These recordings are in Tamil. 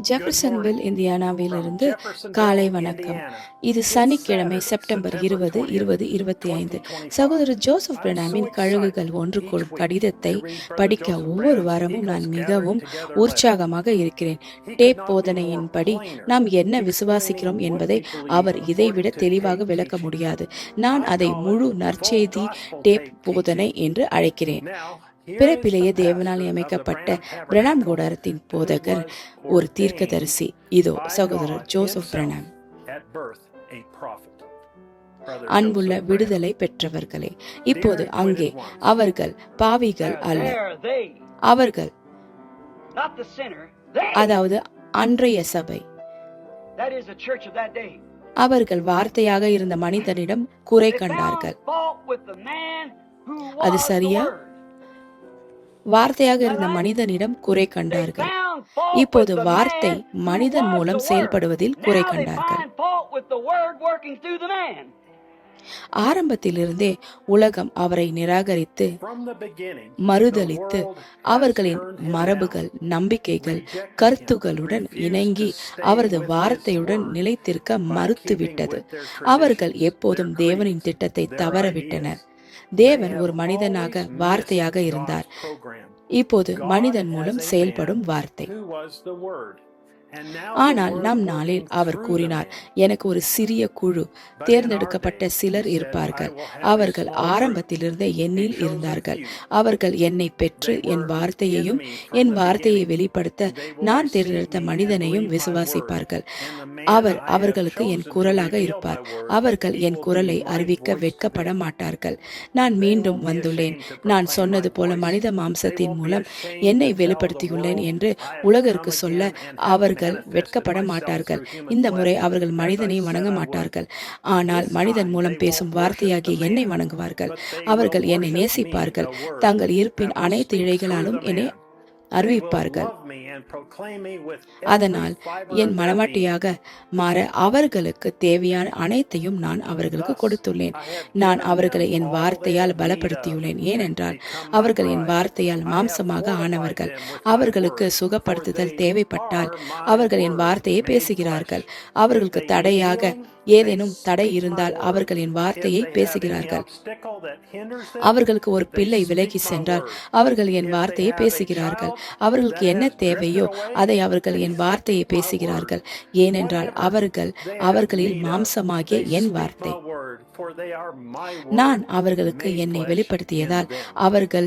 ஜெஃபர்சன்வில் இந்தியானாவிலிருந்து காலை வணக்கம். இது சனிக்கிழமை செப்டம்பர் 20, 2025. சகோதரர் ஜோசப் பிரணாமின் கழுகுகள் ஒன்று கூடும் கடிதத்தை படிக்க ஒவ்வொரு வாரமும் நான் மிகவும் உற்சாகமாக இருக்கிறேன். டேப் போதனையின்படி நாம் என்ன விசுவாசிக்கிறோம் என்பதை அவர் இதைவிட தெளிவாக விளக்க முடியாது. நான் அதை முழு நற்செய்தி டேப் போதனை என்று அழைக்கிறேன். பிறப்பிலேயே தேவனால் அமைக்கப்பட்ட பிரணாம் கூடாரத்தின் போதகர் ஒரு தீர்க்கதரிசி. இதோ சகோதரர் ஜோசப் பிரணாம். அன்புள்ள விடுதலை பெற்றவர்களே, இப்போது அங்கே அவர்கள் பாவிகள் அல்ல, அவர்கள், அதாவது அன்றைய சபை, அவர்கள் வார்த்தையாக இருந்த மனிதனிடம் குறை கண்டார்கள். அது சரியா? வார்த்தையாக இருந்த மனிதனிடம் குறை கண்டார்கள். இப்போது வார்த்தை மனிதன் மூலம் செயல்படுவதில் குறை கண்டார்கள். ஆரம்பத்திலிருந்தே உலகம் அவரை நிராகரித்து மறுதலித்து அவர்களின் மரபுகள், நம்பிக்கைகள், கருத்துகளுடன் இணங்கி அவரது வார்த்தையுடன் நிலைத்திருக்க மறுத்துவிட்டது. அவர்கள் எப்போதும் தேவனின் திட்டத்தை தவறவிட்டனர். தேவன் ஒரு மனிதனாக வார்த்தையாக இருந்தார். இப்போது மனிதன் மூலம் செயல்படும் வார்த்தை. ஆனால் நம் நாளில் அவர் கூறினார், எனக்கு ஒரு சிறிய குழு, தேர்ந்தெடுக்கப்பட்ட சிலர் இருப்பார்கள். அவர்கள் ஆரம்பத்திலிருந்தே என்னில் இருந்தார்கள். அவர்கள் என்னை பெற்று என் வார்த்தையையும் என் வார்த்தையை வெளிப்படுத்த நான் தேர்ந்தெடுத்த மனிதனையும் விசுவாசிப்பார்கள். அவர் அவர்களுக்கு என் குரலாக இருப்பார். அவர்கள் என் குரலை அறிவிக்க வெட்கப்பட மாட்டார்கள். நான் மீண்டும் வந்துள்ளேன். நான் சொன்னது போல மனித மாம்சத்தின் மூலம் என்னை வெளிப்படுத்தியுள்ளேன் என்று உலகிற்கு சொல்ல அவர்கள் வெட்கப்பட மாட்டார்கள். இந்த முறை அவர்கள் மனிதனை வணங்க மாட்டார்கள். ஆனால் மனிதன் மூலம் பேசும் வார்த்தையாகிய என்னை வணங்குவார்கள். அவர்கள் என்னை நேசிப்பார்கள். தங்கள் இருப்பின் அனைத்து இழைகளாலும் என்னை அறிவிப்பார்கள். அதனால் என் மனவாட்டியாக மாற அவர்களுக்கு தேவையான அனைத்தையும் நான் அவர்களுக்கு கொடுத்துள்ளேன். நான் அவர்களை என் வார்த்தையால் பலப்படுத்தியுள்ளேன். ஏனென்றால் அவர்கள் என் வார்த்தையால் மாம்சமாக ஆனவர்கள். அவர்களுக்கு சுகப்படுத்துதல் தேவைப்பட்டால் அவர்கள் என் வார்த்தையை பேசுகிறார்கள். அவர்களுக்கு தடையாக ஏதேனும் தடை இருந்தால் அவர்கள் என் வார்த்தையை பேசுகிறார்கள். அவர்களுக்கு ஒரு பிள்ளை விலகி சென்றால் அவர்கள் என் வார்த்தையை பேசுகிறார்கள். அவர்களுக்கு என்ன தேவையோ அதை அவர்கள் என் வார்த்தையை பேசுகிறார்கள். ஏனென்றால் அவர்களில் மாம்சமாகிய என் வார்த்தை. நான் அவர்களுக்கு என்னை வெளிப்படுத்தியதால் அவர்கள்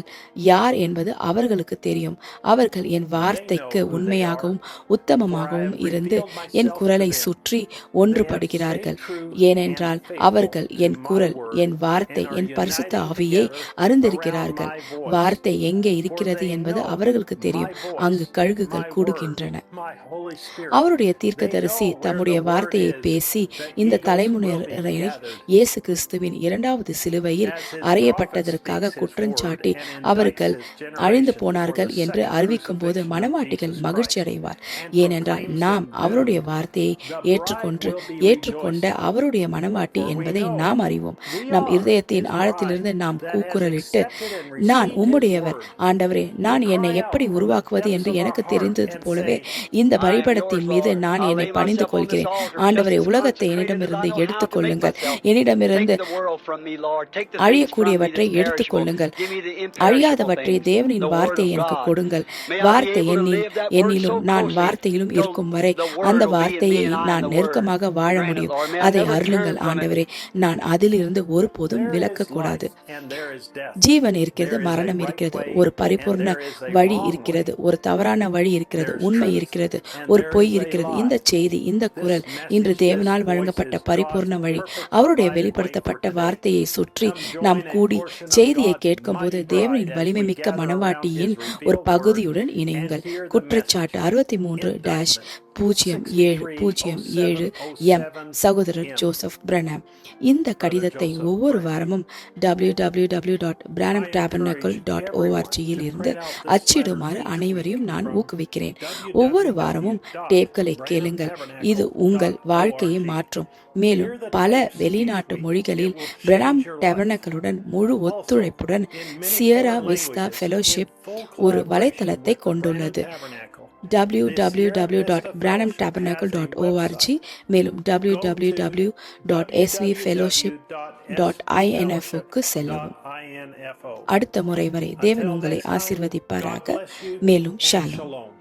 யார் என்பது அவர்களுக்கு தெரியும். அவர்கள் என் வார்த்தைக்கு உண்மையாகவும் உத்தமமாகவும் இருந்து என் குரலை சுற்றி ஒன்றுபடுகிறார்கள். ஏனென்றால் அவர்கள் என் குரல், என் வார்த்தை, என் பரிசுத்த ஆவியை அறிந்திருக்கிறார்கள். வார்த்தை எங்கே இருக்கிறது என்பது அவர்களுக்கு தெரியும். அங்கு கழுகுகள் கூடுகின்றன. அவருடைய தீர்க்கதரிசி தம்முடைய வார்த்தையை பேசி இந்த தலைமுறையை இயேசு கிறிஸ்துவின் இரண்டாவது சிலுவையில் அறையப்பட்டதற்காக குற்றஞ்சாட்டி அவர்கள் அழிந்து போனார்கள் என்று அறிவிக்கும் போது மனவாட்டிகள் மகிழ்ச்சி அடைவார். ஏனென்றால் நாம் அவருடைய வார்த்தையை ஏற்றுக்கொண்ட அவருடைய மனவாட்டி என்பதை நாம் அறிவோம். நம் இருதயத்தின் ஆழத்திலிருந்து நாம் கூக்குரலிட்டு, நான் உம்முடையவர் ஆண்டவரே, நான் என்னை எப்படி உருவாக்குவது என்று எனக்கு தெரிந்தது போலவே இந்த பலிபீடத்தின் மீது நான் என்னை பணிந்து கொள்கிறேன். ஆண்டவரே, உலகத்தை என்னிடமிருந்து எடுத்துக் கொள்ளுங்கள். என்னிடமிருந்து அழியக்கூடியவற்றை எடுத்துக் கொள்ளுங்கள். அழியாதவற்றை தேவனின் வார்த்தையை எனக்கு கொடுங்கள். வார்த்தை என்னிலும் நான் வார்த்தையிலும் இருக்கும் வரை அந்த வார்த்தையை நான் நெருக்கமாக வாழ முடியும். அதை அருளுங்கள் ஆண்டவரே. நான் அதிலிருந்து ஒருபோதும் விலக்கக்கூடாது. ஜீவன் இருக்கிறது, மரணம் இருக்கிறது, ஒரு பரிபூர்ண வழி இருக்கிறது, ஒரு தவறான வழி இருக்கிறது, உண்மை இருக்கிறது, ஒரு பொய் இருக்கிறது. இந்த செய்தி, இந்த குரல் இன்று தேவனால் வழங்கப்பட்ட பரிபூர்ண வழி. அவருடைய வெளிப்படுத்தப்பட்ட வார்த்தையை சுற்றி நாம் கூடி செய்தியை கேட்கும் போது தேவனின் வலிமை மிக்க மனவாட்டியின் ஒரு பகுதியுடன் இணையுங்கள். குற்றச்சாட்டு 63-0707 எம். சகோதரர் ஜோசப் பிரணாம். இந்த கடிதத்தை ஒவ்வொரு வாரமும் www.branhamtabernacle.org இருந்து அச்சிடுமாறு அனைவரையும் நான் ஊக்குவிக்கிறேன். ஒவ்வொரு வாரமும் டேப்களை கேளுங்கள். இது உங்கள் வாழ்க்கையை மாற்றும். மேலும் பல வெளிநாட்டு மொழிகளில் பிரணாம் டேபர்னக்கிளுடன் முழு ஒத்துழைப்புடன் சியரா விஸ்தா ஃபெலோஷிப் ஒரு வலைத்தளத்தை கொண்டுள்ளது. www.branhamtabernacle.org, மேலும் www.svfellowship.info-க்கு செல்லவும். அடுத்த முறை வரை தேவன் உங்களை ஆசீர்வதிப்பாராக. மேலும் ஷாலோம்.